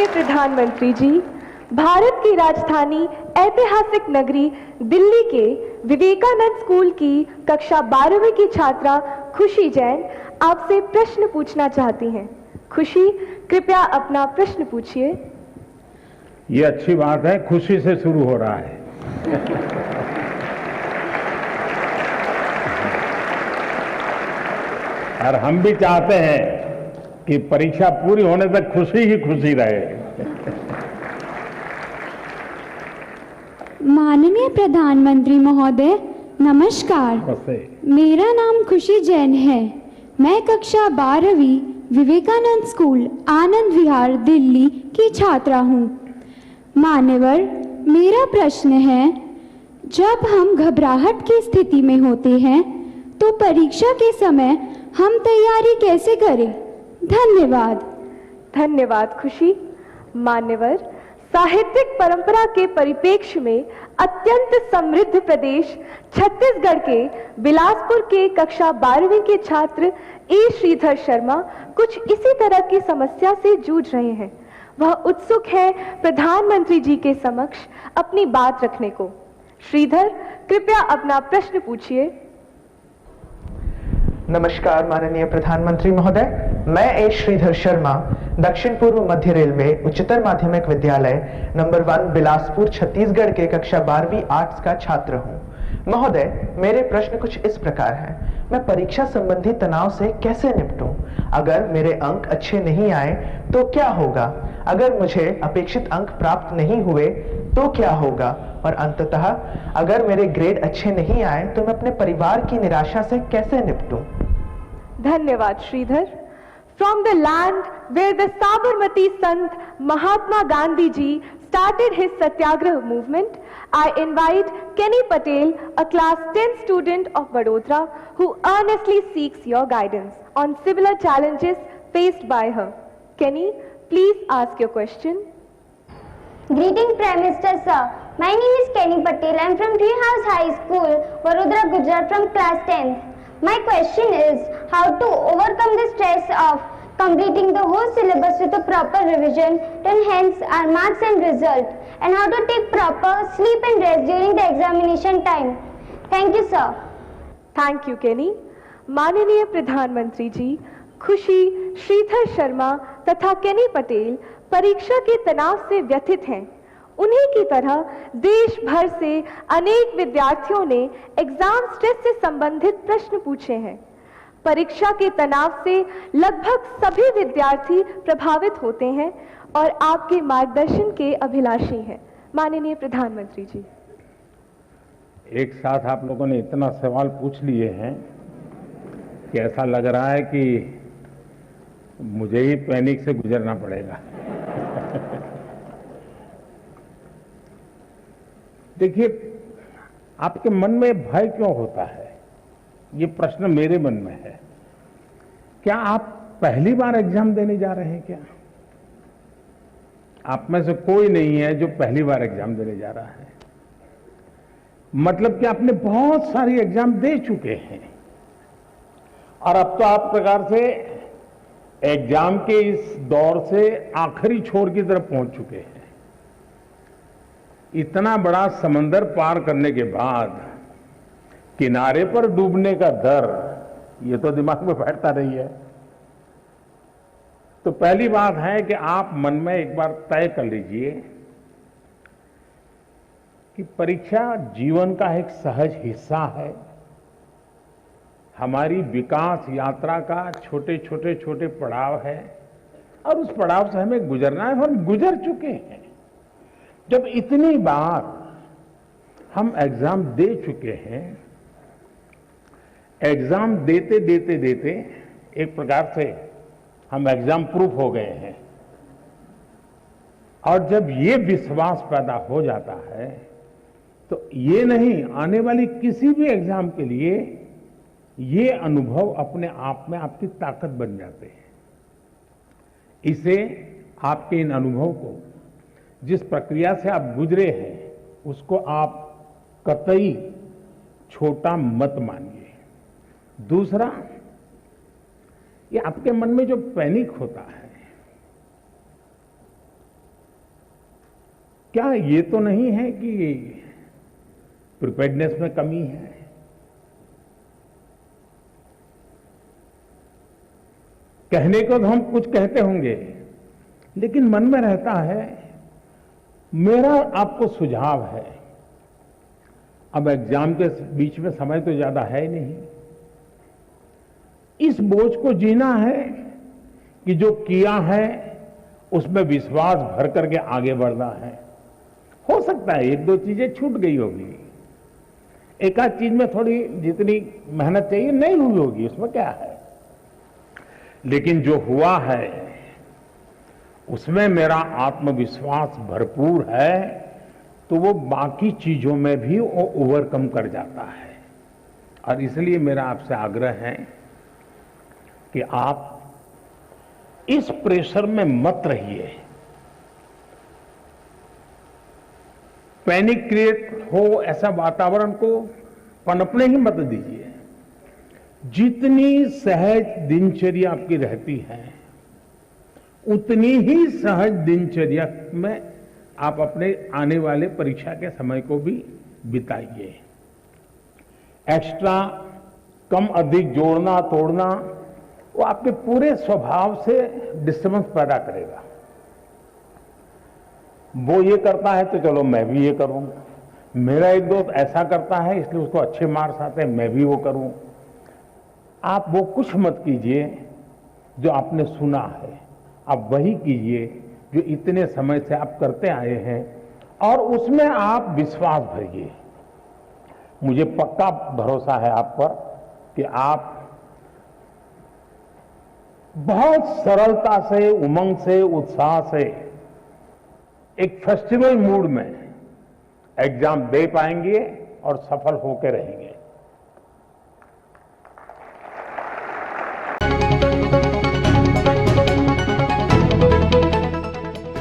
माननीय प्रधानमंत्री जी, भारत की राजधानी ऐतिहासिक नगरी दिल्ली के विवेकानंद स्कूल की कक्षा 12वीं की छात्रा खुशी जैन आपसे प्रश्न पूछना चाहती हैं। खुशी, कृपया अपना प्रश्न पूछिए। ये अच्छी बात है, खुशी से शुरू हो रहा है। और हम भी चाहते हैं कि परीक्षा पूरी होने तक खुशी ही खुशी रहे। माननीय प्रधानमंत्री महोदय, नमस्कार। मेरा नाम खुशी जैन है। मैं कक्षा 12वीं विवेकानंद स्कूल आनंद विहार दिल्ली की छात्रा हूँ। मान्यवर, मेरा प्रश्न है, जब हम घबराहट की स्थिति में होते हैं तो परीक्षा के समय हम तैयारी कैसे करें? धन्यवाद। धन्यवाद खुशी। मान्यवर, साहित्यिक परंपरा के परिप्रेक्ष्य में अत्यंत समृद्ध प्रदेश छत्तीसगढ़ के बिलासपुर के कक्षा 12वीं के छात्र ए श्रीधर शर्मा कुछ इसी तरह की समस्या से जूझ रहे हैं। वह उत्सुक है प्रधानमंत्री जी के समक्ष अपनी बात रखने को। श्रीधर, कृपया अपना प्रश्न पूछिए। नमस्कार माननीय प्रधानमंत्री महोदय, मैं ए श्रीधर शर्मा दक्षिण पूर्व मध्य रेलवे उच्चतर माध्यमिक विद्यालय नंबर 1 बिलासपुर छत्तीसगढ़ के कक्षा 12वीं आर्ट्स का छात्र हूँ। महोदय, मेरे प्रश्न कुछ इस प्रकार हैं। मैं परीक्षा संबंधी तनाव से कैसे निपटूं? अगर मेरे अंक अच्छे नहीं आए तो क्या होगा? अगर मुझे अपेक्षित अंक प्राप्त नहीं हुए तो क्या होगा? और अंततः अगर मेरे ग्रेड अच्छे नहीं आए तो मैं अपने परिवार की निराशा से कैसे निपटूं? धन्यवाद Shridhar. From the land where the Sabarmati Sant Mahatma Gandhi ji started his Satyagraha movement, I invite Kenny Patel, a class 10 student of Vadodara, who earnestly seeks your guidance on similar challenges faced by her. Kenny, please ask your question. Greeting Prime Minister sir. My name is Kenny Patel. I am from Treehouse High School, Vadodara, Gujarat from class 10th. My question is how to overcome the stress of completing the whole syllabus with a proper revision to enhance our marks and result, and how to take proper sleep and rest during the examination time. Thank you sir. Thank you Kenny. माननीय प्रधानमंत्री जी, खुशी, श्रीधर शर्मा तथा केनी पटेल परीक्षा के तनाव से व्यथित हैं। उन्हीं की तरह देश भर से अनेक विद्यार्थियों ने एग्जाम स्ट्रेस से संबंधित प्रश्न पूछे हैं। परीक्षा के तनाव से लगभग सभी विद्यार्थी प्रभावित होते हैं और आपके मार्गदर्शन के अभिलाषी हैं। माननीय प्रधानमंत्री जी, एक साथ आप लोगों ने इतना सवाल पूछ लिए हैं कि ऐसा लग रहा है कि मुझे ही पैनिक से गुजरना पड़ेगा। देखिए, आपके मन में भय क्यों होता है, ये प्रश्न मेरे मन में है। क्या आप पहली बार एग्जाम देने जा रहे हैं? क्या आप में से कोई नहीं है जो पहली बार एग्जाम देने जा रहा है? मतलब कि आपने बहुत सारी एग्जाम दे चुके हैं और अब तो आप प्रकार से एग्जाम के इस दौर से आखिरी छोर की तरफ पहुंच चुके हैं। इतना बड़ा समंदर पार करने के बाद किनारे पर डूबने का डर, ये तो दिमाग में बैठता नहीं है। तो पहली बात है कि आप मन में एक बार तय कर लीजिए कि परीक्षा जीवन का एक सहज हिस्सा है। हमारी विकास यात्रा का छोटे छोटे पड़ाव है और उस पड़ाव से हमें गुजरना है। हम गुजर चुके हैं। जब इतनी बार हम एग्जाम दे चुके हैं, एग्जाम देते एक प्रकार से हम एग्जाम प्रूफ हो गए हैं। और जब ये विश्वास पैदा हो जाता है तो ये नहीं, आने वाली किसी भी एग्जाम के लिए ये अनुभव अपने आप में आपकी ताकत बन जाते हैं। इसे, आपके इन अनुभव को, जिस प्रक्रिया से आप गुजरे हैं, उसको आप कतई छोटा मत मानिए। दूसरा, ये आपके मन में जो पैनिक होता है, क्या ये तो नहीं है कि प्रिपेयर्डनेस में कमी है? कहने को तो हम कुछ कहते होंगे, लेकिन मन में रहता है। मेरा आपको सुझाव है, अब एग्जाम के बीच में समय तो ज्यादा है ही नहीं, इस बोझ को जीना है कि जो किया है उसमें विश्वास भर करके आगे बढ़ना है। हो सकता है एक दो चीजें छूट गई होगी, एक आध चीज में थोड़ी जितनी मेहनत चाहिए नहीं हुई होगी, उसमें क्या है, लेकिन जो हुआ है उसमें मेरा आत्मविश्वास भरपूर है, तो वो बाकी चीजों में भी वो ओवरकम कर जाता है। और इसलिए मेरा आपसे आग्रह है कि आप इस प्रेशर में मत रहिए, पैनिक क्रिएट हो ऐसा वातावरण को पनपने ही मत दीजिए। जितनी सहज दिनचर्या आपकी रहती है उतनी ही सहज दिनचर्या में आप अपने आने वाले परीक्षा के समय को भी बिताइए। एक्स्ट्रा कम अधिक जोड़ना तोड़ना वो आपके पूरे स्वभाव से डिस्टर्बेंस पैदा करेगा। वो ये करता है तो चलो मैं भी ये करूं, मेरा एक दोस्त ऐसा करता है इसलिए उसको अच्छे मार्क्स आते हैं, मैं भी वो करूं। आप वो कुछ मत कीजिए जो आपने सुना है, आप वही कीजिए जो इतने समय से आप करते आए हैं, और उसमें आप विश्वास भरिए। मुझे पक्का भरोसा है आप पर कि आप बहुत सरलता से, उमंग से, उत्साह से, एक फेस्टिवल मूड में एग्जाम दे पाएंगे और सफल होकर रहेंगे।